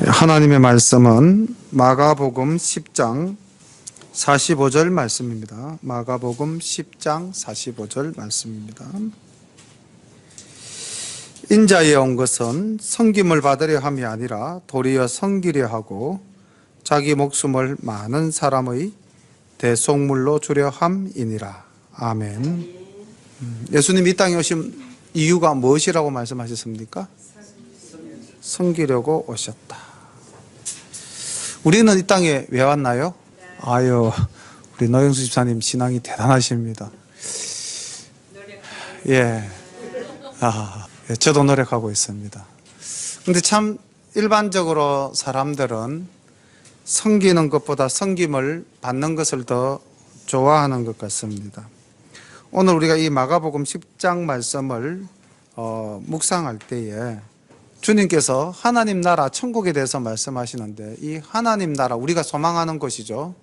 하나님의 말씀은 마가복음 10장 45절 말씀입니다. 마가복음 10장 45절 말씀입니다. 인자에 온 것은 섬김을 받으려 함이 아니라 도리어 섬기려 하고 자기 목숨을 많은 사람의 대속물로 주려 함이니라. 아멘. 예수님이 이 땅에 오신 이유가 무엇이라고 말씀하셨습니까? 섬기려고 오셨다. 우리는 이 땅에 왜 왔나요? 아유, 우리 노영수 집사님 신앙이 대단하십니다. 예. 저도 노력하고 있습니다. 근데 참 일반적으로 사람들은 섬기는 것보다 섬김을 받는 것을 더 좋아하는 것 같습니다. 오늘 우리가 이 마가복음 10장 말씀을 묵상할 때에 주님께서 하나님 나라 천국에 대해서 말씀하시는데, 이 하나님 나라, 우리가 소망하는 것이죠.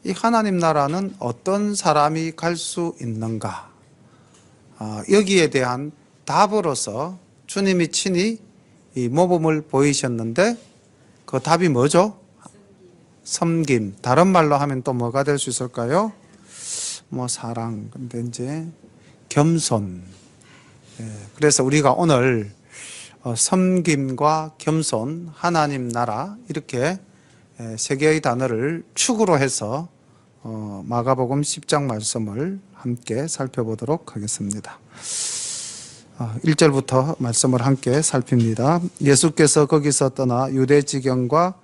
이 하나님 나라는 어떤 사람이 갈 수 있는가? 여기에 대한 답으로서 주님이 친히 이 모범을 보이셨는데, 그 답이 뭐죠? 섬김. 다른 말로 하면 또 뭐가 될 수 있을까요? 사랑. 근데 이제 겸손. 그래서 우리가 오늘 섬김과 겸손, 하나님 나라, 이렇게 세 개의 단어를 축으로 해서 마가복음 10장 말씀을 함께 살펴보도록 하겠습니다. 1절부터 말씀을 함께 살핍니다. 예수께서 거기서 떠나 유대 지경과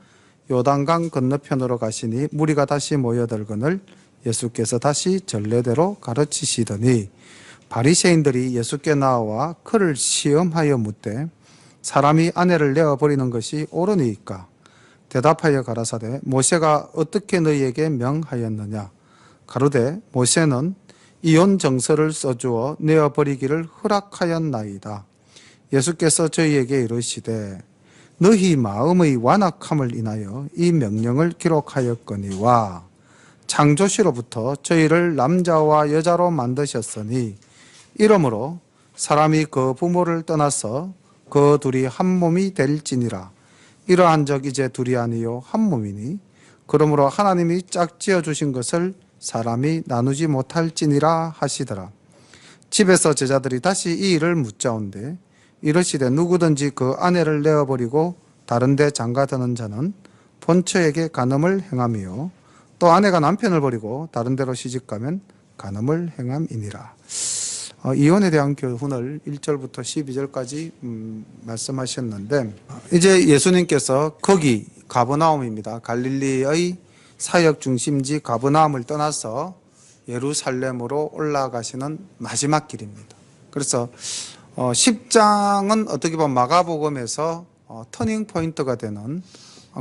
요단강 건너편으로 가시니 무리가 다시 모여들거늘 예수께서 다시 전례대로 가르치시더니 바리새인들이 예수께 나와 그를 시험하여 묻되 사람이 아내를 내어버리는 것이 옳으니까? 대답하여 가라사대 모세가 어떻게 너희에게 명하였느냐? 가로되 모세는 이혼 정서를 써주어 내어버리기를 허락하였나이다. 예수께서 저희에게 이르시되 너희 마음의 완악함을 인하여 이 명령을 기록하였거니와 창조시로부터 저희를 남자와 여자로 만드셨으니 이러므로 사람이 그 부모를 떠나서 그 둘이 한 몸이 될지니라. 이러한 적 이제 둘이 아니요 한 몸이니 그러므로 하나님이 짝지어 주신 것을 사람이 나누지 못할지니라 하시더라. 집에서 제자들이 다시 이 일을 묻자온데 이르시되 누구든지 그 아내를 내어버리고 다른 데 장가드는 자는 본처에게 간음을 행함이요 또 아내가 남편을 버리고 다른 데로 시집가면 간음을 행함이니라. 이혼에 대한 교훈을 1절부터 12절까지 말씀하셨는데, 이제 예수님께서 거기 가버나움입니다. 갈릴리의 사역 중심지 가버나움을 떠나서 예루살렘으로 올라가시는 마지막 길입니다. 그래서 10장은 어떻게 보면 마가복음에서 터닝 포인트가 되는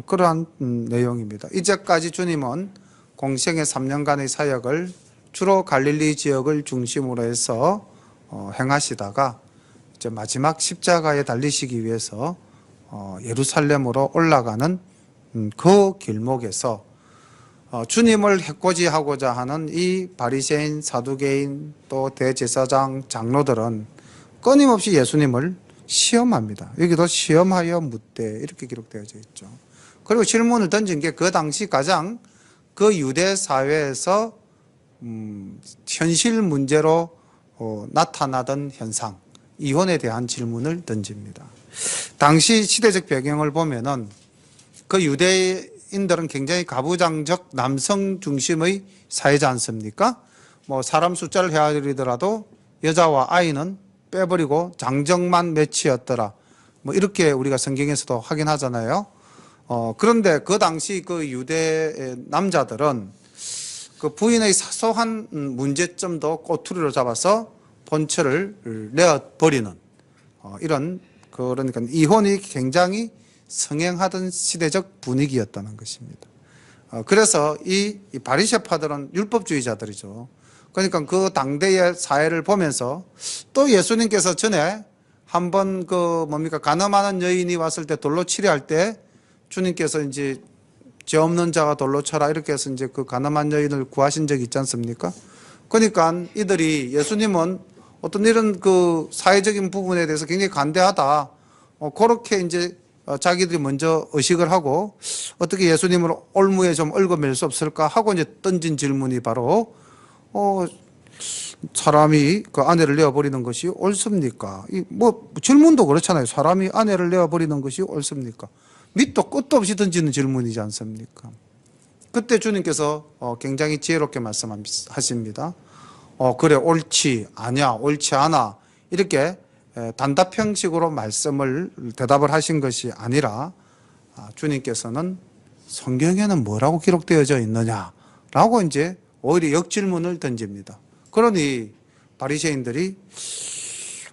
그러한 내용입니다. 이제까지 주님은 공생의 3년간의 사역을 주로 갈릴리 지역을 중심으로 해서 행하시다가 이제 마지막 십자가에 달리시기 위해서 예루살렘으로 올라가는 그 길목에서 주님을 해코지하고자 하는 이 바리새인, 사두개인, 또 대제사장, 장로들은 끊임없이 예수님을 시험합니다. 여기도 시험하여 묻되 이렇게 기록되어져 있죠. 그리고 질문을 던진 게 그 당시 가장 그 유대 사회에서 현실 문제로 나타나던 현상, 이혼에 대한 질문을 던집니다. 당시 시대적 배경을 보면은 그 유대인들은 굉장히 가부장적 남성 중심의 사회지 않습니까? 사람 숫자를 헤아리더라도 여자와 아이는 빼버리고 장정만 맺히었더라. 이렇게 우리가 성경에서도 확인하잖아요. 그런데 그 당시 그 유대 남자들은 그 부인의 사소한 문제점도 꼬투리로 잡아서 본처를 내어버리는 이런, 그러니까 이혼이 굉장히 성행하던 시대적 분위기였다는 것입니다. 그래서 이 바리새파들은 율법주의자들이죠. 그러니까 그 당대의 사회를 보면서 또 예수님께서 전에 한번 가늠하는 여인이 왔을 때 돌로 치려 할 때 주님께서 이제 죄 없는 자가 돌로 쳐라 이렇게 해서 이제 그 가늠한 여인을 구하신 적이 있지 않습니까? 그러니까 이들이 예수님은 어떤 이런 그 사회적인 부분에 대해서 굉장히 간대하다. 그렇게 이제 자기들이 먼저 의식을 하고 어떻게 예수님을 올무에 좀 얽어맬 수 없을까 하고 이제 던진 질문이 바로 사람이 그 아내를 내어버리는 것이 옳습니까? 뭐 질문도 그렇잖아요. 사람이 아내를 내어버리는 것이 옳습니까? 밑도 끝도 없이 던지는 질문이지 않습니까? 그때 주님께서 굉장히 지혜롭게 말씀하십니다. 그래, 옳지, 아니야, 옳지 않아. 이렇게 단답형식으로 대답을 하신 것이 아니라 주님께서는 성경에는 뭐라고 기록되어져 있느냐라고 이제 오히려 역질문을 던집니다. 그러니 바리새인들이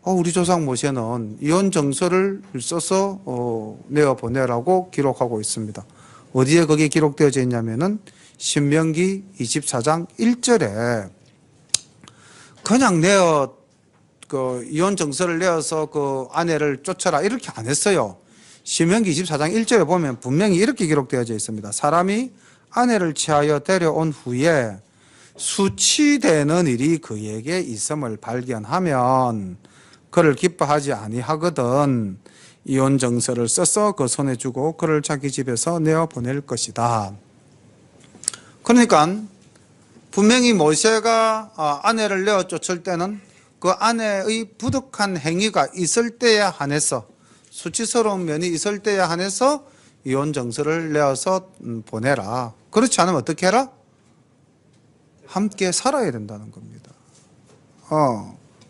우리 조상 모세는 이혼 정서를 써서 내어보내라고 기록하고 있습니다. 어디에 그게 기록되어져 있냐면은 신명기 24장 1절에 그냥 이혼 정서를 내어서 그 아내를 쫓아라 이렇게 안 했어요. 신명기 24장 1절에 보면 분명히 이렇게 기록되어져 있습니다. 사람이 아내를 취하여 데려온 후에 수치되는 일이 그에게 있음을 발견하면 그를 기뻐하지 아니하거든 이혼 정서를 써서 그 손에 주고 그를 자기 집에서 내어 보낼 것이다. 그러니까 분명히 모세가 아내를 내어 쫓을 때는 그 아내의 부득한 행위가 있을 때에 한해서 수치스러운 면이 있을 때에 한해서 이혼 정서를 내어서 보내라. 그렇지 않으면 어떻게 해라? 함께 살아야 된다는 겁니다.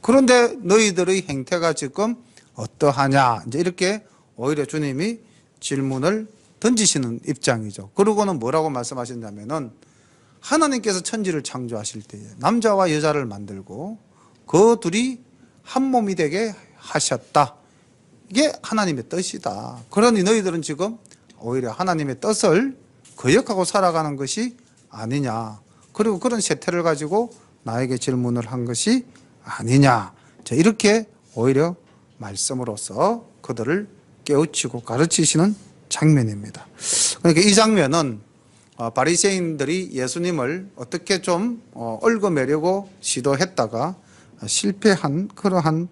그런데 너희들의 행태가 지금 어떠하냐? 이제 이렇게 오히려 주님이 질문을 던지시는 입장이죠. 그러고는 뭐라고 말씀하셨냐면은 하나님께서 천지를 창조하실 때에 남자와 여자를 만들고 그 둘이 한 몸이 되게 하셨다. 이게 하나님의 뜻이다. 그러니 너희들은 지금 오히려 하나님의 뜻을 거역하고 살아가는 것이 아니냐. 그리고 그런 세태를 가지고 나에게 질문을 한 것이 아니냐. 자, 이렇게 오히려 말씀으로서 그들을 깨우치고 가르치시는 장면입니다. 그러니까 이 장면은 바리새인들이 예수님을 어떻게 좀 얽어매려고 시도했다가 실패한 그러한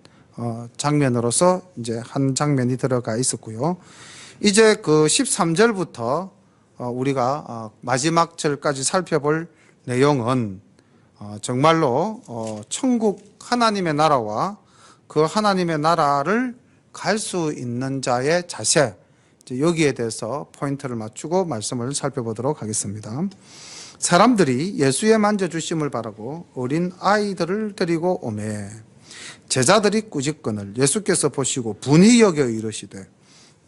장면으로서 이제 한 장면이 들어가 있었고요. 이제 그 13절부터 우리가 마지막 절까지 살펴볼 내용은 정말로 천국 하나님의 나라와 그 하나님의 나라를 갈 수 있는 자의 자세, 여기에 대해서 포인트를 맞추고 말씀을 살펴보도록 하겠습니다. 사람들이 예수의 만져주심을 바라고 어린 아이들을 데리고 오매 제자들이 꾸짖거늘 예수께서 보시고 분이 여겨 이르시되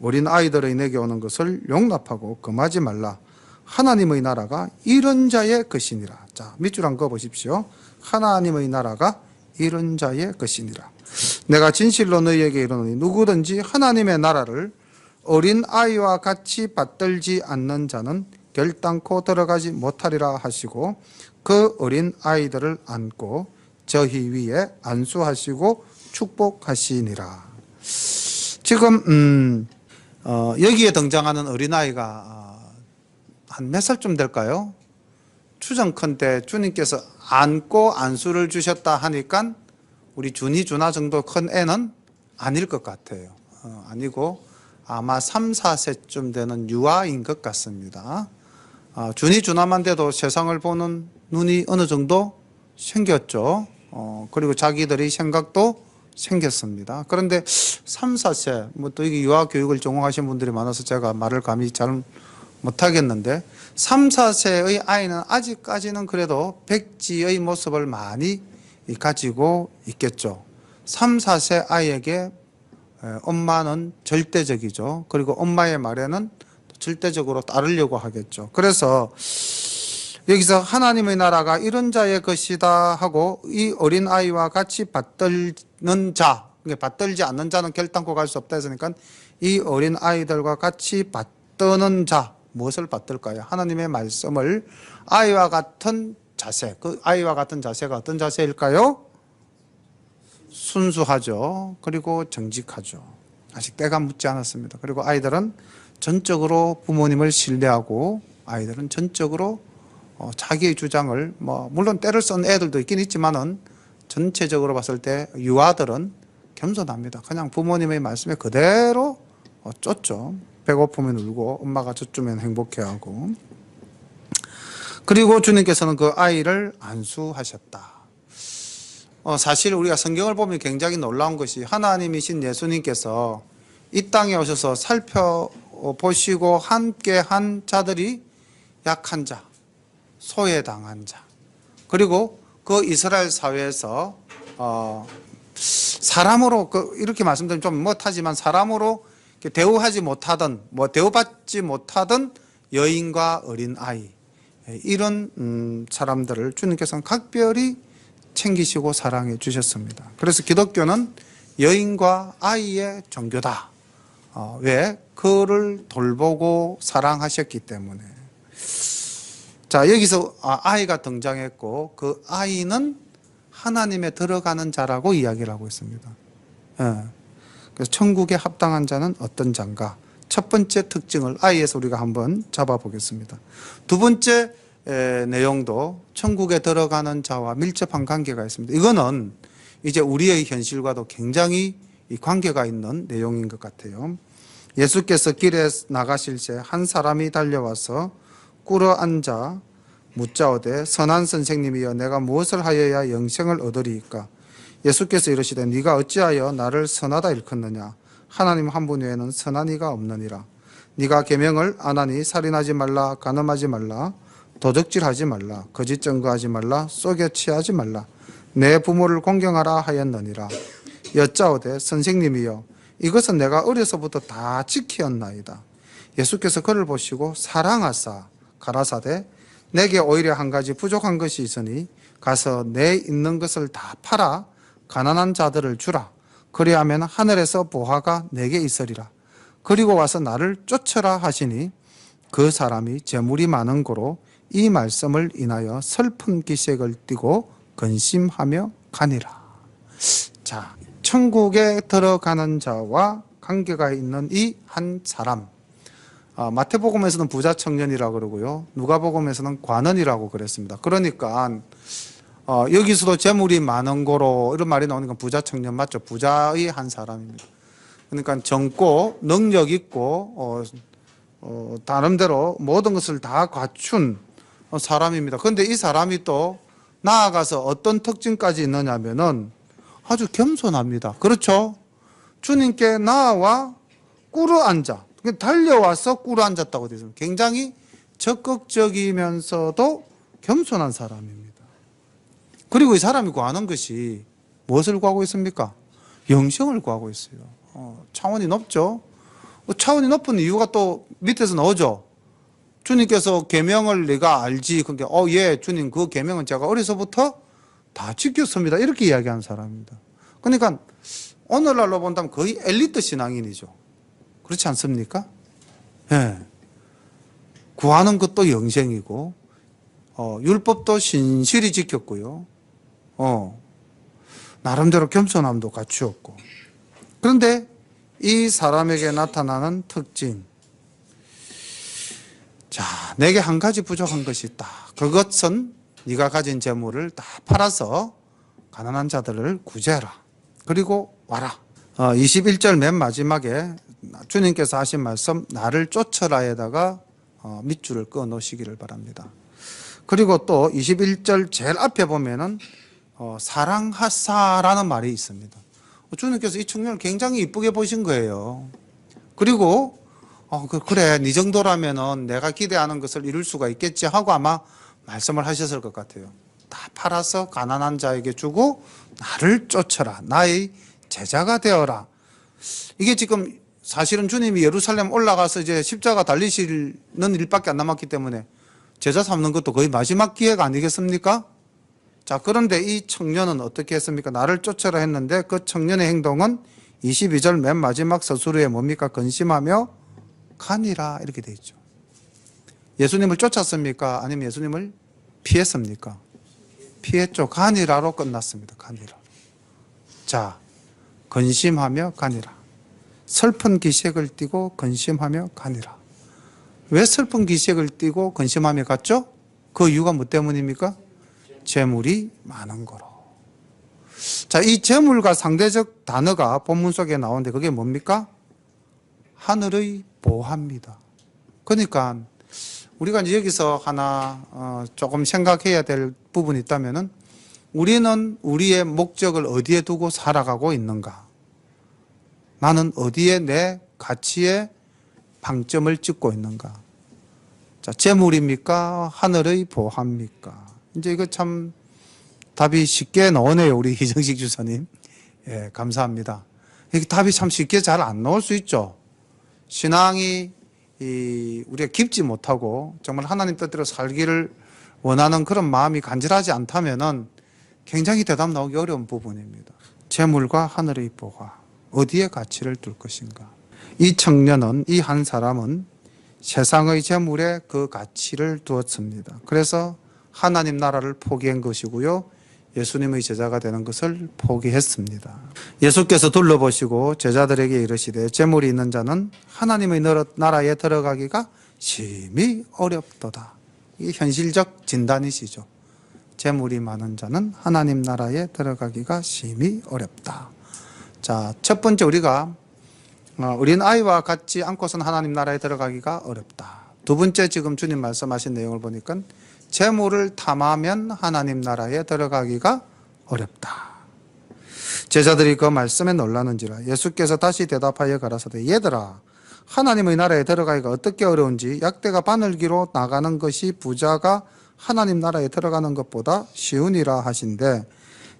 어린 아이들의 내게 오는 것을 용납하고 금하지 말라. 하나님의 나라가 이런 자의 것이니라. 자, 밑줄 한번 그어보십시오. 하나님의 나라가 이런 자의 것이니라. 내가 진실로 너희에게 이르노니 누구든지 하나님의 나라를 어린 아이와 같이 받들지 않는 자는 결단코 들어가지 못하리라 하시고 그 어린 아이들을 안고 저희 위에 안수하시고 축복하시니라. 지금 여기에 등장하는 어린아이가 한 몇 살쯤 될까요? 추정컨대 주님께서 안고 안수를 주셨다 하니까 우리 준이 준아 정도 큰 애는 아닐 것 같아요. 아니고 아마 3, 4세쯤 되는 유아인 것 같습니다. 준이 준아만 돼도 세상을 보는 눈이 어느 정도 생겼죠. 그리고 자기들의 생각도 생겼습니다. 그런데 3, 4세, 뭐 또 이게 유아 교육을 전공하신 분들이 많아서 제가 말을 감히 잘 못하겠는데 3, 4세의 아이는 아직까지는 그래도 백지의 모습을 많이 가지고 있겠죠. 3, 4세 아이에게 엄마는 절대적이죠. 그리고 엄마의 말에는 절대적으로 따르려고 하겠죠. 그래서 여기서 하나님의 나라가 이런 자의 것이다 하고 이 어린 아이와 같이 받들는 자, 받들지 않는 자는 결단코 갈 수 없다 했으니까 이 어린 아이들과 같이 받드는 자, 무엇을 받들까요? 하나님의 말씀을 아이와 같은 자세, 그 아이와 같은 자세가 어떤 자세일까요? 순수하죠. 그리고 정직하죠. 아직 때가 묻지 않았습니다. 그리고 아이들은 전적으로 부모님을 신뢰하고 아이들은 전적으로 자기의 주장을 물론 때를 쓴 애들도 있긴 있지만은 전체적으로 봤을 때 유아들은 겸손합니다. 그냥 부모님의 말씀에 그대로 쫓죠. 배고프면 울고 엄마가 젖주면 행복해하고. 그리고 주님께서는 그 아이를 안수하셨다. 사실 우리가 성경을 보면 굉장히 놀라운 것이 하나님이신 예수님께서 이 땅에 오셔서 살펴보시고 함께 한 자들이 약한 자, 소외당한 자, 그리고 그 이스라엘 사회에서 사람으로 이렇게 말씀드리면 좀 못하지만 사람으로 대우하지 못하던 대우받지 못하던 여인과 어린 아이, 이런 사람들을 주님께서는 각별히 챙기시고 사랑해 주셨습니다. 그래서 기독교는 여인과 아이의 종교다. 왜? 그를 돌보고 사랑하셨기 때문에. 자, 여기서 아이가 등장했고 그 아이는 하나님에 들어가는 자라고 이야기를 하고 있습니다. 그래서 천국에 합당한 자는 어떤 자인가? 첫 번째 특징을 아이에서 우리가 한번 잡아보겠습니다. 두 번째 내용도 천국에 들어가는 자와 밀접한 관계가 있습니다. 이거는 이제 우리의 현실과도 굉장히 관계가 있는 내용인 것 같아요. 예수께서 길에 나가실 때 한 사람이 달려와서 꿇어 앉아 묻자오되 선한 선생님이여 내가 무엇을 하여야 영생을 얻으리이까? 예수께서 이르시되 네가 어찌하여 나를 선하다 일컫느냐? 하나님 한 분 외에는 선한 이가 없느니라. 네가 계명을 안 하니 살인하지 말라, 간음하지 말라, 도적질하지 말라, 거짓 증거하지 말라, 속여 취하지 말라, 내 부모를 공경하라 하였느니라. 여짜오되 선생님이여 이것은 내가 어려서부터 다 지키었나이다. 예수께서 그를 보시고 사랑하사 가라사대 내게 오히려 한 가지 부족한 것이 있으니 가서 내 있는 것을 다 팔아 가난한 자들을 주라. 그리하면 하늘에서 보화가 내게 있으리라. 그리고 와서 나를 쫓으라 하시니 그 사람이 재물이 많은 고로 이 말씀을 인하여 슬픈 기색을 띠고 근심하며 가니라. 자, 천국에 들어가는 자와 관계가 있는 이 한 사람, 마태복음에서는 부자 청년이라고 그러고요, 누가복음에서는 관원이라고 그랬습니다. 그러니까 여기서도 재물이 많은 고로 이런 말이 나오니까 부자 청년 맞죠? 부자의 한 사람입니다. 그러니까 젊고 능력 있고 나름대로 모든 것을 다 갖춘 사람입니다. 그런데 이 사람이 또 나아가서 어떤 특징까지 있느냐면은 아주 겸손합니다. 그렇죠? 주님께 나와 꿇어 앉아, 달려와서 꿇어 앉았다고 되어 있습니다. 굉장히 적극적이면서도 겸손한 사람입니다. 그리고 이 사람이 구하는 것이 무엇을 구하고 있습니까? 영생을 구하고 있어요. 차원이 높죠? 차원이 높은 이유가 또 밑에서 나오죠. 주님께서 계명을 내가 알지. 그러니까 예, 주님 그 계명은 제가 어려서부터 다 지켰습니다. 이렇게 이야기하는 사람입니다. 그러니까 오늘날로 본다면 거의 엘리트 신앙인이죠. 그렇지 않습니까? 예. 구하는 것도 영생이고 율법도 신실히 지켰고요. 나름대로 겸손함도 갖추었고. 그런데 이 사람에게 나타나는 특징, 자, 내게 한 가지 부족한 것이 있다. 그것은 네가 가진 재물을 다 팔아서 가난한 자들을 구제하라. 그리고 와라. 21절 맨 마지막에 주님께서 하신 말씀, 나를 쫓으라에다가 밑줄을 그어 놓으시기를 바랍니다. 그리고 또 21절 제일 앞에 보면은 사랑하사라는 말이 있습니다. 주님께서 이 청년을 굉장히 이쁘게 보신 거예요. 그리고 그래, 네 정도라면은 내가 기대하는 것을 이룰 수가 있겠지 하고 아마 말씀을 하셨을 것 같아요. 다 팔아서 가난한 자에게 주고 나를 쫓아라. 나의 제자가 되어라. 이게 지금 사실은 주님이 예루살렘 올라가서 이제 십자가 달리시는 일밖에 안 남았기 때문에 제자 삼는 것도 거의 마지막 기회가 아니겠습니까? 자, 그런데 이 청년은 어떻게 했습니까? 나를 쫓아라 했는데 그 청년의 행동은 22절 맨 마지막 서술에 뭡니까? 근심하며 가니라 이렇게 돼 있죠. 예수님을 쫓았습니까? 아니면 예수님을 피했습니까? 피했죠. 가니라로 끝났습니다. 가니라. 자, 근심하며 가니라. 슬픈 기색을 띠고 근심하며 가니라. 왜 슬픈 기색을 띠고 근심하며 갔죠? 그 이유가 뭐 때문입니까? 재물이 많은 거로. 자, 이 재물과 상대적 단어가 본문 속에 나오는데 그게 뭡니까? 하늘의 보화입니다. 그러니까 우리가 이제 여기서 하나 조금 생각해야 될 부분이 있다면은 우리는 우리의 목적을 어디에 두고 살아가고 있는가? 나는 어디에 내 가치의 방점을 찍고 있는가? 자, 재물입니까? 하늘의 보화입니까? 이제 이거 참 답이 쉽게 나오네요, 우리 이정식 주사님. 예, 감사합니다. 이게 답이 참 쉽게 잘 안 나올 수 있죠. 신앙이 우리가 깊지 못하고 정말 하나님 뜻대로 살기를 원하는 그런 마음이 간절하지 않다면은 굉장히 대답 나오기 어려운 부분입니다. 재물과 하늘의 보화, 어디에 가치를 둘 것인가? 이 청년은, 이 한 사람은 세상의 재물에 그 가치를 두었습니다. 그래서 하나님 나라를 포기한 것이고요, 예수님의 제자가 되는 것을 포기했습니다. 예수께서 둘러보시고 제자들에게 이르시되 재물이 있는 자는 하나님의 나라에 들어가기가 심히 어렵도다. 이게 현실적 진단이시죠. 재물이 많은 자는 하나님 나라에 들어가기가 심히 어렵다. 자, 첫 번째 우리가 어린 아이와 같지 않고서는 하나님 나라에 들어가기가 어렵다. 두 번째 지금 주님 말씀하신 내용을 보니까 재물을 탐하면 하나님 나라에 들어가기가 어렵다. 제자들이 그 말씀에 놀라는지라 예수께서 다시 대답하여 가라사대 얘들아, 하나님의 나라에 들어가기가 어떻게 어려운지 약대가 바늘기로 나가는 것이 부자가 하나님 나라에 들어가는 것보다 쉬우니라 하신대,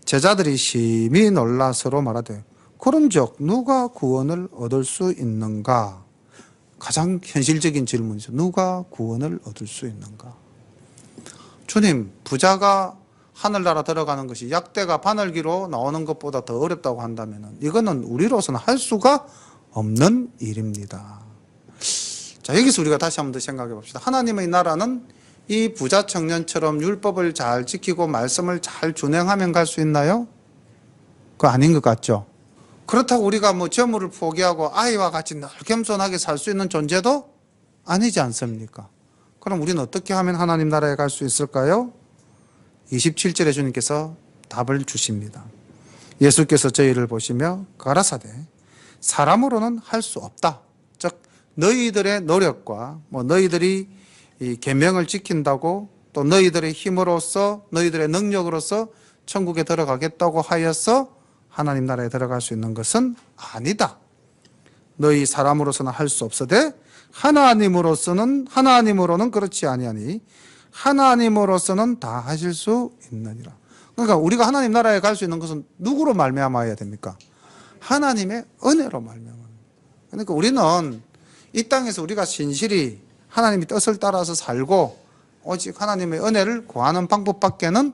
제자들이 심히 놀라 서로 말하되 그런즉 누가 구원을 얻을 수 있는가? 가장 현실적인 질문이죠. 누가 구원을 얻을 수 있는가? 주님, 부자가 하늘나라 들어가는 것이 약대가 바늘기로 나오는 것보다 더 어렵다고 한다면 이거는 우리로서는 할 수가 없는 일입니다. 자, 여기서 우리가 다시 한번 더 생각해 봅시다. 하나님의 나라는 이 부자 청년처럼 율법을 잘 지키고 말씀을 잘 준행하면 갈 수 있나요? 그거 아닌 것 같죠? 그렇다고 우리가 뭐 재물을 포기하고 아이와 같이 늘 겸손하게 살 수 있는 존재도 아니지 않습니까? 그럼 우리는 어떻게 하면 하나님 나라에 갈 수 있을까요? 27절에 주님께서 답을 주십니다. 예수께서 저희를 보시며 가라사대 사람으로는 할 수 없다. 즉 너희들의 노력과 너희들이 이 계명을 지킨다고 또 너희들의 힘으로써 너희들의 능력으로서 천국에 들어가겠다고 하여서 하나님 나라에 들어갈 수 있는 것은 아니다. 너희 사람으로서는 할 수 없으되 하나님으로는 그렇지 아니하니 하나님으로서는 다 하실 수 있느니라. 그러니까 우리가 하나님 나라에 갈 수 있는 것은 누구로 말미암아야 됩니까? 하나님의 은혜로 말미암아. 그러니까 우리는 이 땅에서 우리가 신실히 하나님의 뜻을 따라서 살고 오직 하나님의 은혜를 구하는 방법밖에는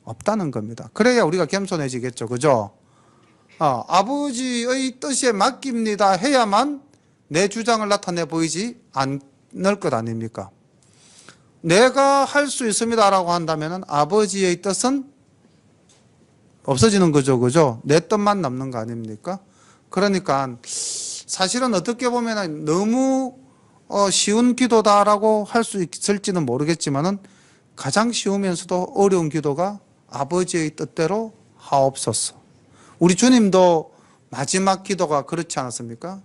없다는 겁니다. 그래야 우리가 겸손해지겠죠. 그죠? 아버지의 뜻에 맡깁니다 해야만 내 주장을 나타내 보이지 않을 것 아닙니까? 내가 할 수 있습니다라고 한다면 아버지의 뜻은 없어지는 거죠. 그죠? 내 뜻만 남는 거 아닙니까? 그러니까 사실은 어떻게 보면 너무 쉬운 기도다라고 할 수 있을지는 모르겠지만은 가장 쉬우면서도 어려운 기도가 아버지의 뜻대로 하옵소서. 우리 주님도 마지막 기도가 그렇지 않았습니까?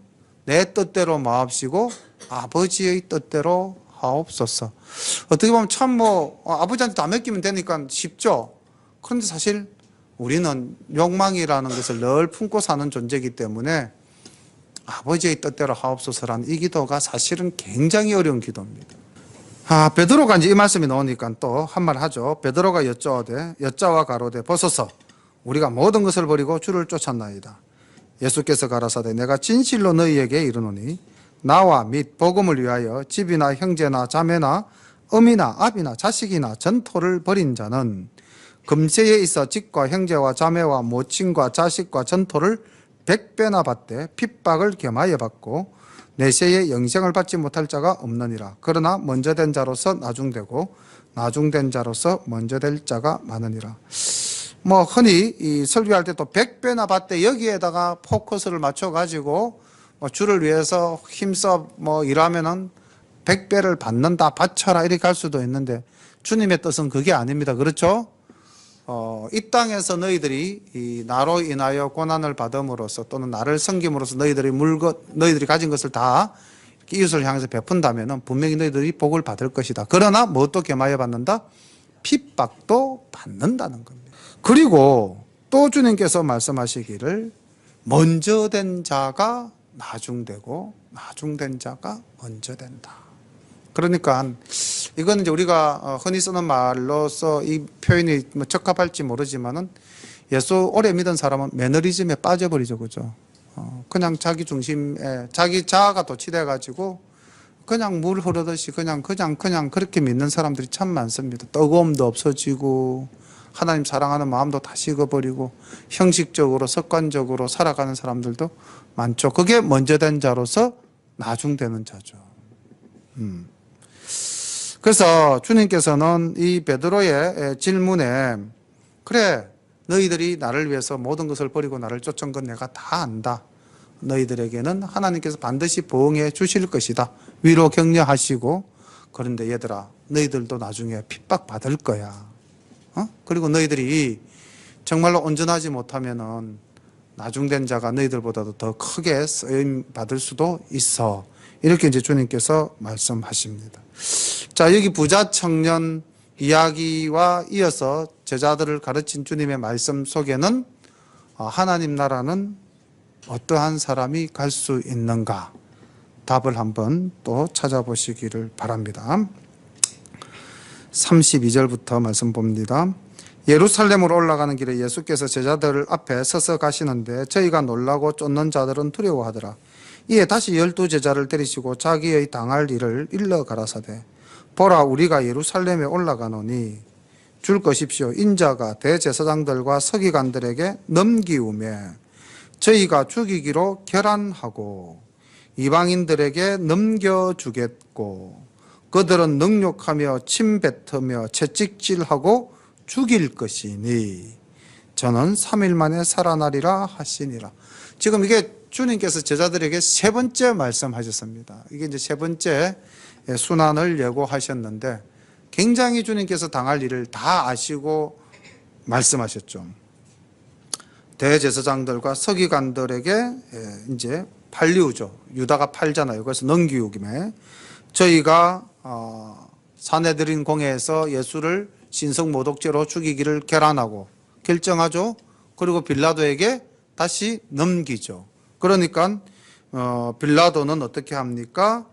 내 뜻대로 마옵시고 아버지의 뜻대로 하옵소서. 어떻게 보면 참 아버지한테 다 맡기면 되니까 쉽죠. 그런데 사실 우리는 욕망이라는 것을 늘 품고 사는 존재이기 때문에 아버지의 뜻대로 하옵소서라는 이 기도가 사실은 굉장히 어려운 기도입니다. 베드로가 이제 이 말씀이 나오니까 또 한 말 하죠. 베드로가 여짜와 가로되 벗어서 우리가 모든 것을 버리고 주를 쫓았나이다. 예수께서 가라사대 내가 진실로 너희에게 이르노니 나와 및 복음을 위하여 집이나 형제나 자매나 어미나 아비나 자식이나 전토를 벌인 자는 금세에 있어 집과 형제와 자매와 모친과 자식과 전토를 100배나 받되 핍박을 겸하여 받고 내세에 영생을 받지 못할 자가 없느니라. 그러나 먼저 된 자로서 나중되고 나중된 자로서 먼저 될 자가 많으니라. 흔히 이 설교할 때 또 100배나 받되 여기에다가 포커스를 맞춰가지고 주를 위해서 힘써 일하면은 100배를 받는다, 바쳐라 이렇게 할 수도 있는데 주님의 뜻은 그게 아닙니다. 그렇죠? 이 땅에서 너희들이 나로 인하여 고난을 받음으로써 또는 나를 섬김으로써 너희들이 가진 것을 다 이웃을 향해서 베푼다면 분명히 너희들이 복을 받을 것이다. 그러나 무엇도 겸하여 받는다? 핍박도 받는다는 겁니다. 그리고 또 주님께서 말씀하시기를 먼저 된 자가 나중되고 나중된 자가 먼저 된다. 그러니까 이거는 이제 우리가 흔히 쓰는 말로서 이 표현이 뭐 적합할지 모르지만은 예수 오래 믿은 사람은 매너리즘에 빠져버리죠, 그죠? 그냥 자기 중심에 자기 자아가 도취돼 가지고 그냥 물 흐르듯이 그냥 그렇게 믿는 사람들이 참 많습니다. 뜨거움도 없어지고 하나님 사랑하는 마음도 다 식어버리고 형식적으로 습관적으로 살아가는 사람들도 많죠. 그게 먼저 된 자로서 나중되는 자죠. 그래서 주님께서는 이 베드로의 질문에 그래 너희들이 나를 위해서 모든 것을 버리고 나를 쫓은 건 내가 다 안다. 너희들에게는 하나님께서 반드시 보응해 주실 것이다. 위로 격려하시고 그런데 얘들아 너희들도 나중에 핍박받을 거야. 그리고 너희들이 정말로 온전하지 못하면은 나중된 자가 너희들보다도 더 크게 쓰임 받을 수도 있어. 이렇게 이제 주님께서 말씀하십니다. 자, 여기 부자 청년 이야기와 이어서 제자들을 가르친 주님의 말씀 속에는 하나님 나라는 어떠한 사람이 갈 수 있는가? 답을 한번 또 찾아보시기를 바랍니다. 32절부터 말씀 봅니다. 예루살렘으로 올라가는 길에 예수께서 제자들 앞에 서서 가시는데 저희가 놀라고 쫓는 자들은 두려워하더라. 이에 다시 12제자를 데리시고 자기의 당할 일을 일러 가라사대 보라 우리가 예루살렘에 올라가노니 줄 것입시오. 인자가 대제사장들과 서기관들에게 넘기우매 저희가 죽이기로 결안하고 이방인들에게 넘겨주겠고 그들은 능욕하며 침뱉으며 채찍질하고 죽일 것이니 저는 3일 만에 살아나리라 하시니라. 지금 이게 주님께서 제자들에게 세 번째 말씀하셨습니다. 이게 이제 세 번째 순환을 예고하셨는데 굉장히 주님께서 당할 일을 다 아시고 말씀하셨죠. 대제사장들과 서기관들에게 이제 팔리우죠. 유다가 팔잖아요. 그래서 넘기우김에 저희가 사내들인 공회에서 예수를 신성모독죄로 죽이기를 결안하고 결정하죠. 그리고 빌라도에게 다시 넘기죠. 그러니까 빌라도는 어떻게 합니까?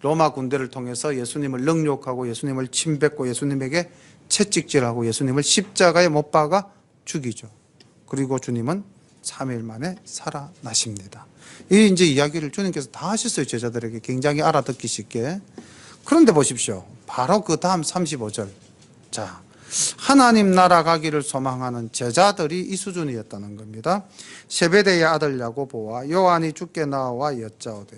로마 군대를 통해서 예수님을 능욕하고 예수님을 침뱉고 예수님에게 채찍질하고 예수님을 십자가에 못 박아 죽이죠. 그리고 주님은 3일 만에 살아나십니다. 이 이제 이야기를 주님께서 다 하셨어요. 제자들에게 굉장히 알아듣기 쉽게. 그런데 보십시오. 바로 그 다음 35절. 자, 하나님 나라 가기를 소망하는 제자들이 이 수준이었다는 겁니다. 세베대의 아들 야고보와 요한이 주께 나와 여짜오되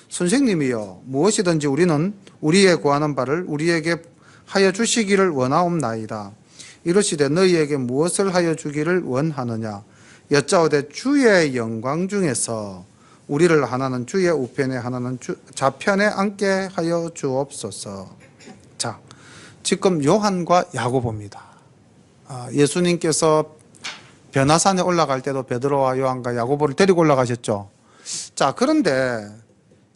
선생님이여 무엇이든지 우리는 우리의 구하는 바를 우리에게 하여 주시기를 원하옵나이다. 이르시되 너희에게 무엇을 하여 주기를 원하느냐 여짜오되 주의 영광 중에서 우리를 하나는 주의 우편에 하나는 좌편에 앉게 하여 주옵소서. 자, 지금 요한과 야고보입니다. 예수님께서 변화산에 올라갈 때도 베드로와 요한과 야고보를 데리고 올라가셨죠. 자, 그런데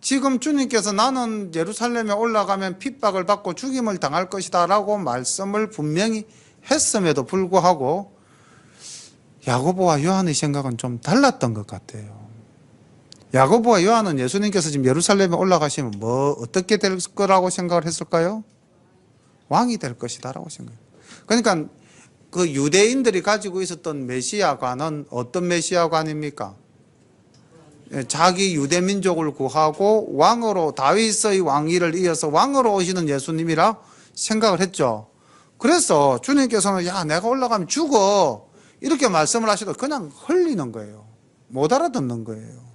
지금 주님께서 나는 예루살렘에 올라가면 핍박을 받고 죽임을 당할 것이다 라고 말씀을 분명히 했음에도 불구하고 야고보와 요한의 생각은 좀 달랐던 것 같아요. 야고보와 요한은 예수님께서 지금 예루살렘에 올라가시면 어떻게 될 거라고 생각을 했을까요? 왕이 될 것이다 라고 생각해요. 그러니까 그 유대인들이 가지고 있었던 메시아관은 어떤 메시아관입니까? 자기 유대민족을 구하고 왕으로 다윗의 왕위를 이어서 왕으로 오시는 예수님이라 생각을 했죠. 그래서 주님께서는 야 내가 올라가면 죽어 이렇게 말씀을 하셔도 그냥 흘리는 거예요. 못 알아듣는 거예요.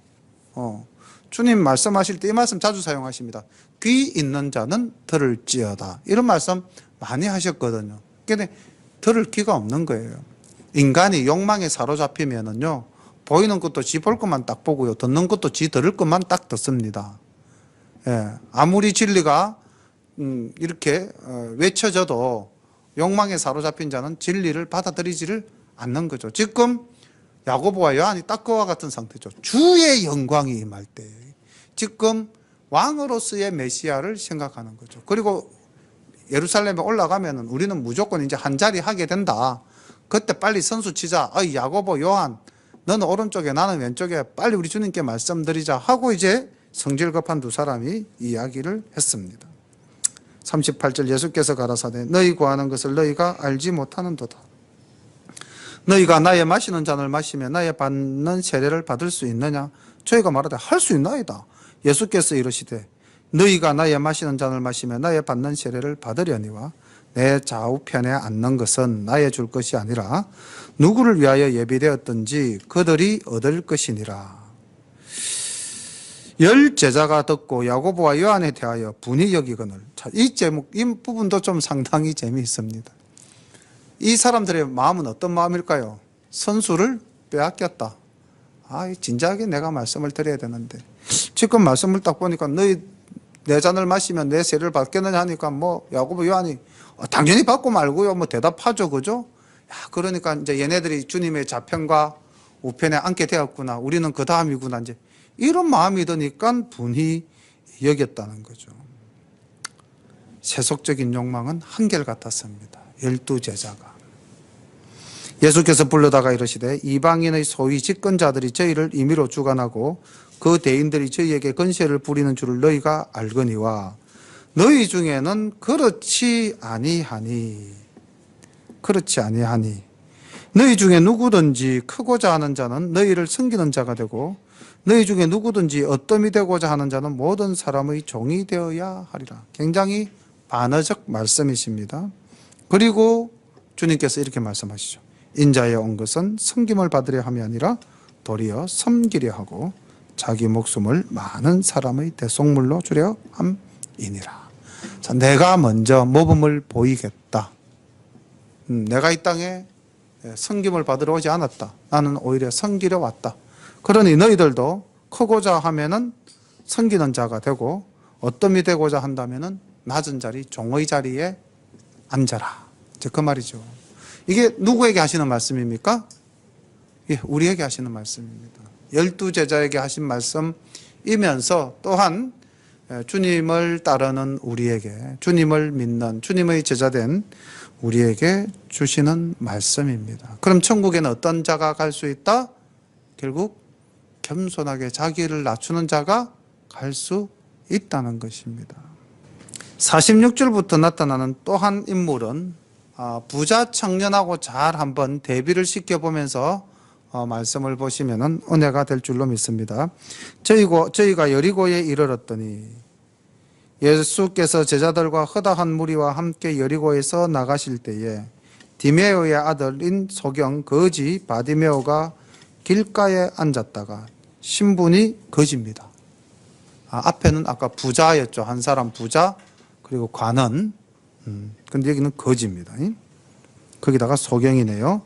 주님 말씀하실 때 이 말씀 자주 사용하십니다. 귀 있는 자는 들을지어다. 이런 말씀 많이 하셨거든요. 근데 들을 귀가 없는 거예요. 인간이 욕망에 사로잡히면은요, 보이는 것도 지 볼 것만 딱 보고요, 듣는 것도 지 들을 것만 딱 듣습니다. 예, 아무리 진리가 이렇게 외쳐져도 욕망에 사로잡힌 자는 진리를 받아들이지를 않는 거죠. 지금 야고보와 요한이 딱 그와 같은 상태죠. 주의 영광이 임할 때 지금 왕으로서의 메시아를 생각하는 거죠. 그리고 예루살렘에 올라가면 우리는 무조건 이제 한 자리 하게 된다. 그때 빨리 선수 치자. 야고보, 요한, 너는 오른쪽에 나는 왼쪽에 빨리 우리 주님께 말씀드리자 하고 이제 성질 급한 두 사람이 이야기를 했습니다. 38절 예수께서 가라사대 너희 구하는 것을 너희가 알지 못하는도다. 너희가 나의 마시는 잔을 마시며 나의 받는 세례를 받을 수 있느냐? 저희가 말하되 할 수 있나이다. 예수께서 이르시되 너희가 나의 마시는 잔을 마시며 나의 받는 세례를 받으려니와 내 좌우편에 앉는 것은 나의 줄 것이 아니라 누구를 위하여 예비되었든지 그들이 얻을 것이니라. 열 제자가 듣고 야고보와 요한에 대하여 분이 여기거늘. 이 제목, 이 부분도 좀 상당히 재미있습니다. 이 사람들의 마음은 어떤 마음일까요? 선수를 빼앗겼다. 진작에 내가 말씀을 드려야 되는데 지금 말씀을 딱 보니까 너희 내 잔을 마시면 내 세례를 받겠느냐 하니까 야고보 요한이 당연히 받고 말고요 대답하죠. 그죠? 그러니까 이제 얘네들이 주님의 좌편과 우편에 앉게 되었구나. 우리는 그 다음이구나. 이제 이런 마음이 드니까 분이 여겼다는 거죠. 세속적인 욕망은 한결같았습니다. 12제자가. 예수께서 불러다가 이르시되 이방인의 소위 집권자들이 저희를 임의로 주관하고 그 대인들이 저희에게 권세를 부리는 줄을 너희가 알거니와 너희 중에는 그렇지 아니하니 너희 중에 누구든지 크고자 하는 자는 너희를 섬기는 자가 되고 너희 중에 누구든지 어떠미 되고자 하는 자는 모든 사람의 종이 되어야 하리라. 굉장히 반어적 말씀이십니다. 그리고 주님께서 이렇게 말씀하시죠. 인자에 온 것은 섬김을 받으려 함이 아니라 도리어 섬기려 하고 자기 목숨을 많은 사람의 대속물로 주려 함이니라. 자, 내가 먼저 모범을 보이겠다. 내가 이 땅에 섬김을 받으러 오지 않았다. 나는 오히려 섬기려 왔다. 그러니 너희들도 크고자 하면은 섬기는 자가 되고 어떠미 되고자 한다면은 낮은 자리, 종의 자리에 앉아라. 이제 그 말이죠. 이게 누구에게 하시는 말씀입니까? 예, 우리에게 하시는 말씀입니다. 12제자에게 하신 말씀이면서 또한 주님을 따르는 우리에게, 주님을 믿는 주님의 제자된 우리에게 주시는 말씀입니다. 그럼 천국에는 어떤 자가 갈 수 있다? 결국 겸손하게 자기를 낮추는 자가 갈 수 있다는 것입니다. 46절부터 나타나는 또 한 인물은 부자 청년하고 잘 한번 대비를 시켜보면서 말씀을 보시면 은혜가 될 줄로 믿습니다. 저희가 여리고에 이르렀더니 예수께서 제자들과 허다한 무리와 함께 여리고에서 나가실 때에 디메오의 아들인 소경 거지 바디메오가 길가에 앉았다가 신분이 거지입니다. 앞에는 아까 부자였죠. 한 사람 부자, 그리고 관원. 근데 여기는 거지입니다. 거기다가 소경이네요.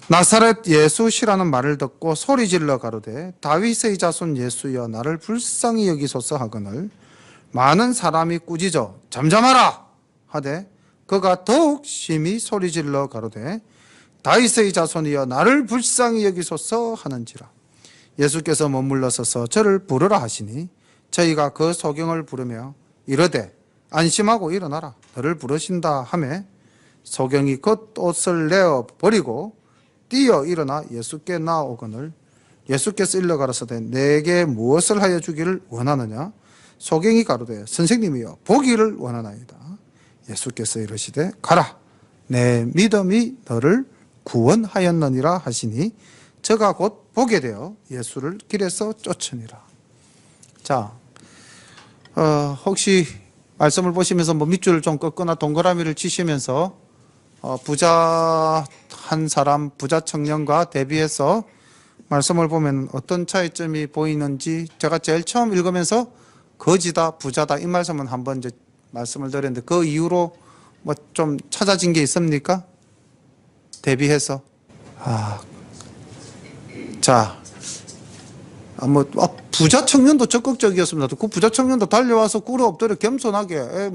나사렛 예수시라는 말을 듣고 소리질러 가로되 다윗의 자손 예수여 나를 불쌍히 여기소서 하거늘 많은 사람이 꾸짖어 잠잠하라 하되 그가 더욱 심히 소리질러 가로되 다윗의 자손이여 나를 불쌍히 여기소서 하는지라. 예수께서 머물러 서서 저를 부르라 하시니 저희가 그 소경을 부르며 이르되 안심하고 일어나라 너를 부르신다 하매 소경이 겉옷을 내어 버리고 뛰어 일어나 예수께 나오거늘 예수께서 일러 가라사대 내게 무엇을 하여 주기를 원하느냐. 소경이 가로되 선생님이여 보기를 원하나이다. 예수께서 이르시되 가라 내 믿음이 너를 구원하였느니라 하시니 저가 곧 보게 되어 예수를 길에서 쫓으니라. 자, 혹시 말씀을 보시면서 밑줄을 좀 꺾거나 동그라미를 치시면서 부자 한 사람, 부자 청년과 대비해서 말씀을 보면 어떤 차이점이 보이는지 제가 제일 처음 읽으면서 거지다, 부자다 이 말씀은 한번 이제 말씀을 드렸는데 그 이후로 뭐 좀 찾아진 게 있습니까? 대비해서. 부자 청년도 적극적이었습니다. 그 부자 청년도 달려와서 꿇어 엎드려 겸손하게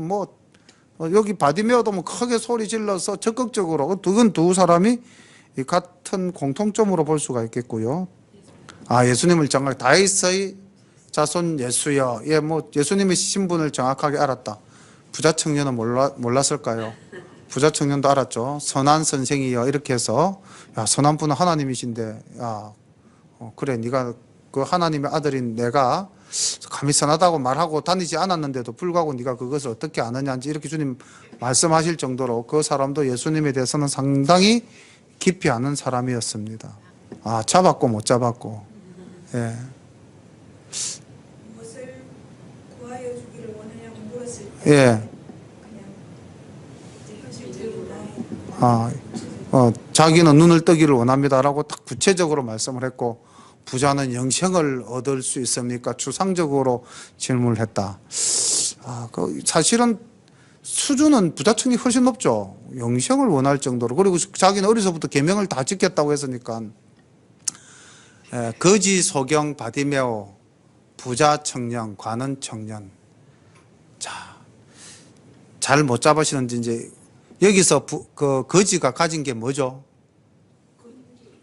여기 바디메오도 뭐 크게 소리 질러서 적극적으로, 그건 두 사람이 이 같은 공통점으로 볼 수가 있겠고요. 예수님을 정확히 다윗의 자손 예수여. 예, 뭐 예수님의 신분을 정확하게 알았다. 부자 청년은 몰랐을까요? 부자 청년도 알았죠. 선한 선생이여. 이렇게 해서 야, 선한 분은 하나님이신데, 야, 그래, 네가 그 하나님의 아들인 내가 감히 선하다고 말하고 다니지 않았는데도 불구하고 네가 그것을 어떻게 아느냐인지 이렇게 주님 말씀하실 정도로 그 사람도 예수님에 대해서는 상당히 깊이 아는 사람이었습니다. 잡았고 못 잡았고. 예. 무엇을 구하여 주기를 원하냐고 물었을 예. 때 그냥 이제 현실적인 나의 자기는 눈을 뜨기를 원합니다라고 딱 구체적으로 말씀을 했고, 부자는 영생을 얻을 수 있습니까? 추상적으로 질문을 했다. 사실은 수준은 부자층이 훨씬 높죠. 영생을 원할 정도로. 그리고 자기는 어려서부터 계명을 다 지켰다고 했으니까. 거지, 소경, 바디메오, 부자 청년, 관원 청년. 자, 잘 못 잡으시는지 이제 여기서 그 거지가 가진 게 뭐죠?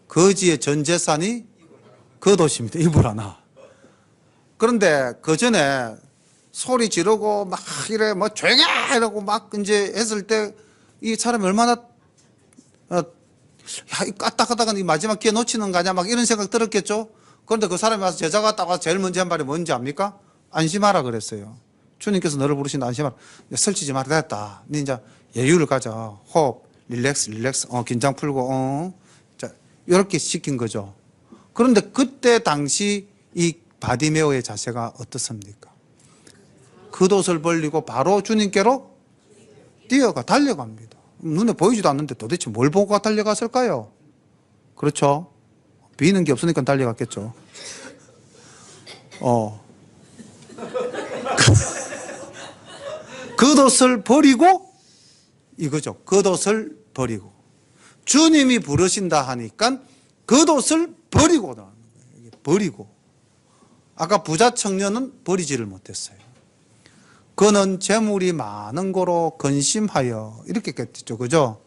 거지의 전 재산이 겉옷입니다. 이불 하나. 그런데 그 전에 소리 지르고 막 이래 뭐 조용히 해! 이러고 막 이제 했을 때 이 사람이 얼마나 야, 이 까딱까딱한 이 마지막 기회 놓치는 거 아니야? 막 이런 생각 들었겠죠? 그런데 그 사람이 와서 제자가 딱 와서 제일 먼저 한 말이 뭔지 압니까? 안심하라 그랬어요. 주님께서 너를 부르신다. 안심하라. 설치지 말아야 됐다. 네 이제 여유를 가져. 호흡, 릴렉스, 긴장 풀고, 자, 이렇게 시킨 거죠. 그런데 그때 당시 이 바디메오의 자세가 어떻습니까? 겉옷을 벌리고 바로 주님께로 달려갑니다. 눈에 보이지도 않는데 도대체 뭘 보고 달려갔을까요? 그렇죠? 비는 게 없으니까 달려갔겠죠. 겉옷을 버리고 이거죠. 겉옷을 버리고. 주님이 부르신다 하니까 겉옷을 버리고 나가는 거예요. 버리고. 아까 부자 청년은 버리지를 못했어요. 그는 재물이 많은 거로 근심하여 이렇게 했죠. 그죠?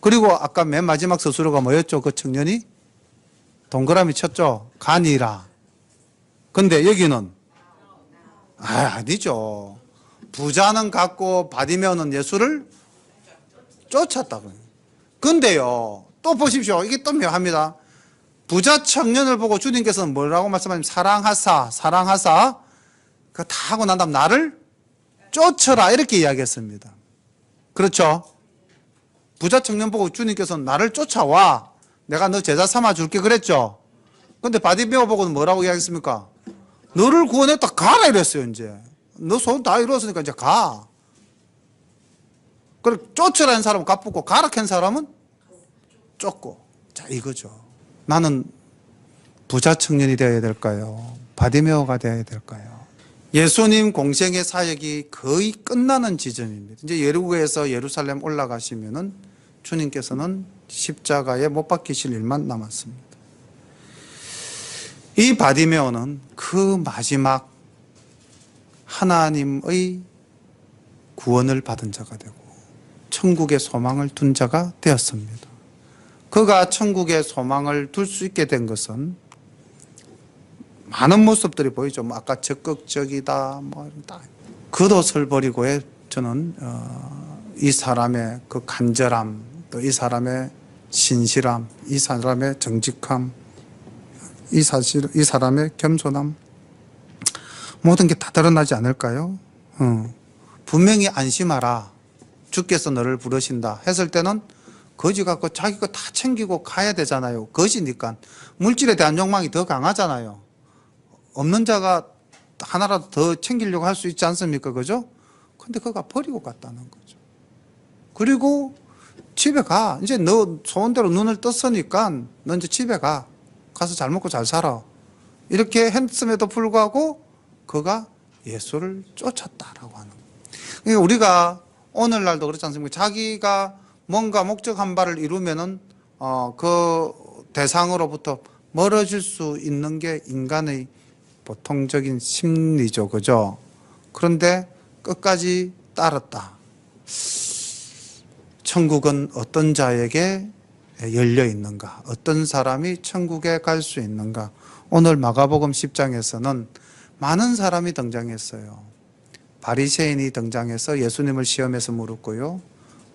그리고 아까 맨 마지막 서술어가 뭐였죠? 그 청년이 동그라미 쳤죠. 가니라. 근데 여기는 아니죠. 부자는 갔고 바디메오는 예수를 쫓았다고요. 근데요, 또 보십시오. 이게 또 묘합니다. 부자 청년을 보고 주님께서는 뭐라고 말씀하시면 사랑하사 그 다 하고 난 다음 나를 쫓아라 이렇게 이야기했습니다. 그렇죠? 부자 청년 보고 주님께서는 나를 쫓아와 내가 너 제자 삼아 줄게 그랬죠? 근데 바디메오 보고는 뭐라고 이야기했습니까? 너를 구원했다 가라 이랬어요. 이제 너 손 다 이루었으니까 이제 가. 그리고 쫓으라는 사람은 가쁘고 가라 캔 사람은 쫓고. 자, 이거죠. 나는 부자 청년이 되어야 될까요? 바디메오가 되어야 될까요? 예수님 공생의 사역이 거의 끝나는 지점입니다. 이제 예루고에서 예루살렘 올라가시면은 주님께서는 십자가에 못 박히실 일만 남았습니다. 이 바디메오는 그 마지막 하나님의 구원을 받은 자가 되고 천국의 소망을 둔 자가 되었습니다. 그가 천국의 소망을 둘 수 있게 된 것은 많은 모습들이 보이죠. 뭐 아까 적극적이다, 겉옷을 버리고 저는 이 사람의 그 간절함, 또 이 사람의 신실함, 이 사람의 정직함, 이 사람의 겸손함, 모든 게 다 드러나지 않을까요? 분명히 안심하라. 주께서 너를 부르신다 했을 때는 거지 갖고 자기 거 다 챙기고 가야 되잖아요. 거지니까 물질에 대한 욕망이 더 강하잖아요. 없는 자가 하나라도 더 챙기려고 할 수 있지 않습니까? 그죠? 근데 그가 버리고 갔다는 거죠. 그리고 집에 가. 이제 너 소원대로 눈을 떴으니까 너 이제 집에 가. 가서 잘 먹고 잘 살아. 이렇게 했음에도 불구하고 그가 예수를 쫓았다라고 하는 거예요. 그러니까 우리가 오늘날도 그렇지 않습니까? 자기가 뭔가 목적한 바를 이루면은 그 대상으로부터 멀어질 수 있는 게 인간의 보통적인 심리죠. 그죠? 그런데 끝까지 따랐다. 천국은 어떤 자에게 열려 있는가? 어떤 사람이 천국에 갈 수 있는가? 오늘 마가복음 10장에서는 많은 사람이 등장했어요. 바리새인이 등장해서 예수님을 시험해서 물었고요.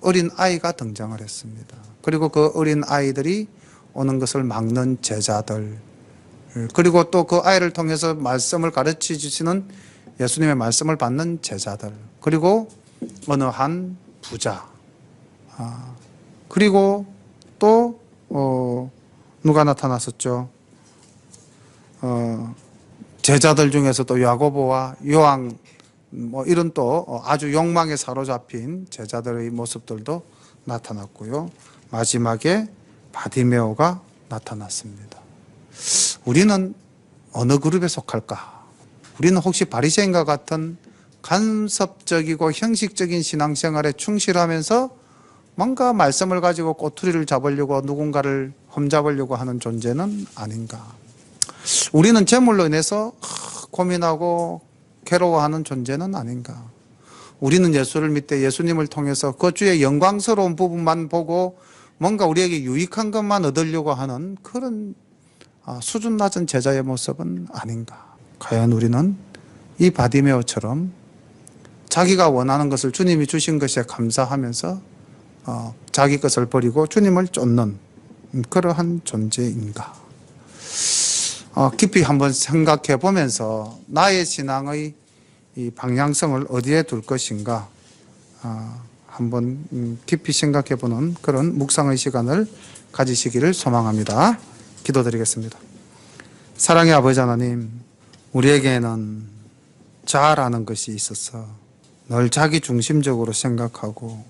어린 아이가 등장을 했습니다. 그리고 그 어린 아이들이 오는 것을 막는 제자들, 그리고 또 그 아이를 통해서 말씀을 가르쳐 주시는 예수님의 말씀을 받는 제자들, 그리고 어느 한 부자, 그리고 또 누가 나타났었죠? 제자들 중에서 또 야고보와 요한, 이런 또 아주 욕망에 사로잡힌 제자들의 모습들도 나타났고요. 마지막에 바디메오가 나타났습니다. 우리는 어느 그룹에 속할까? 우리는 혹시 바리새인과 같은 간섭적이고 형식적인 신앙생활에 충실하면서 뭔가 말씀을 가지고 꼬투리를 잡으려고 누군가를 험잡으려고 하는 존재는 아닌가? 우리는 재물로 인해서 고민하고 괴로워하는 존재는 아닌가? 우리는 예수를 믿되 예수님을 통해서 그 주의 영광스러운 부분만 보고 뭔가 우리에게 유익한 것만 얻으려고 하는 그런 수준 낮은 제자의 모습은 아닌가? 과연 우리는 이 바디메오처럼 자기가 원하는 것을 주님이 주신 것에 감사하면서 자기 것을 버리고 주님을 쫓는 그러한 존재인가? 깊이 한번 생각해 보면서 나의 신앙의 이 방향성을 어디에 둘 것인가 한번 깊이 생각해 보는 그런 묵상의 시간을 가지시기를 소망합니다. 기도드리겠습니다. 사랑의 아버지 하나님, 우리에게는 자아라는 것이 있어서 늘 자기 중심적으로 생각하고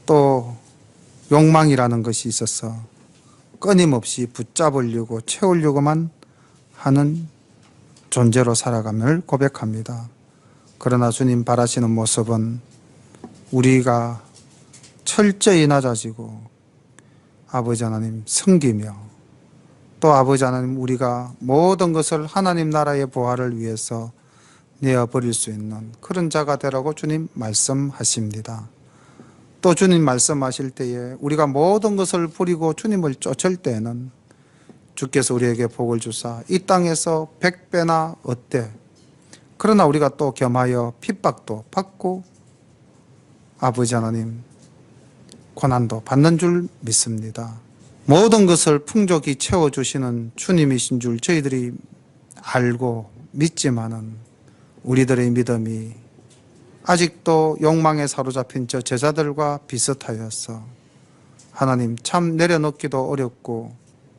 또 욕망이라는 것이 있어서 끊임없이 붙잡으려고 채우려고만 하는 존재로 살아감을 고백합니다. 그러나 주님 바라시는 모습은 우리가 철저히 낮아지고 아버지 하나님 섬기며 또 아버지 하나님 우리가 모든 것을 하나님 나라의 보화를 위해서 내어버릴 수 있는 그런 자가 되라고 주님 말씀하십니다. 또 주님 말씀하실 때에 우리가 모든 것을 버리고 주님을 쫓을 때에는 주께서 우리에게 복을 주사 이 땅에서 100배나 얻되 그러나 우리가 또 겸하여 핍박도 받고 아버지 하나님 고난도 받는 줄 믿습니다. 모든 것을 풍족히 채워주시는 주님이신 줄 저희들이 알고 믿지만은 우리들의 믿음이 아직도 욕망에 사로잡힌 저 제자들과 비슷하여서 하나님 참 내려놓기도 어렵고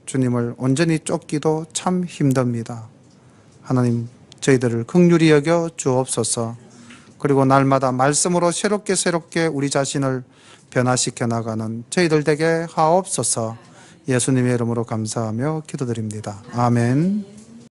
주님을 온전히 쫓기도 참 힘듭니다. 하나님 저희들을 긍휼히 여겨 주옵소서. 그리고 날마다 말씀으로 새롭게 우리 자신을 변화시켜 나가는 저희들 되게 하옵소서. 예수님의 이름으로 감사하며 기도드립니다. 아멘.